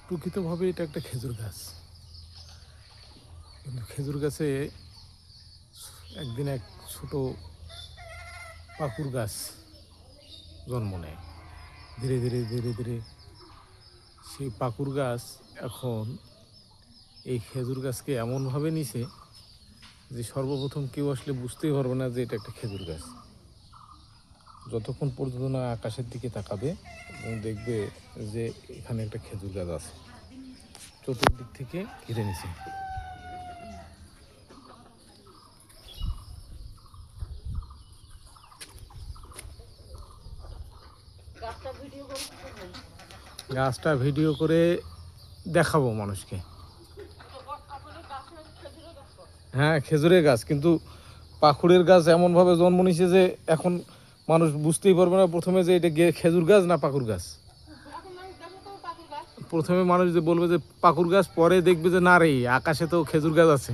প্রকৃতভাবে এটা একটা খেজুর গাছ, কিন্তু খেজুর গাছে একদিন এক ছোট পাকুর গাছ জন্ম নেয়। ধীরে ধীরে ধীরে ধীরে সেই পাকুর গাছ এখন এই খেজুর গাছকে এমনভাবে নিছে যে সর্বপ্রথম কেউ আসলে বুঝতেই পারবে না যে এটা একটা খেজুর গাছ, যতক্ষণ পর্যন্ত না আকাশের দিকে তাকাবে এবং দেখবে যে এখানে একটা খেজুর গাছ আছে, চতুর্দিক থেকে ঘিরে নিছে। গাছটা ভিডিও করে দেখাবো মানুষকে। হ্যাঁ, খেজুরের গাছ, কিন্তু পাকুড়ের গাছ এমনভাবে জন্ম নিছে যে এখন মানুষ বুঝতেই পারবে না প্রথমে যে এটা খেজুর গাছ না পাকুর গাছ। প্রথমে মানুষ যে বলবে যে পাকুর গাছ, পরে দেখবে যে না রে আকাশে তো খেজুর গাছ আছে।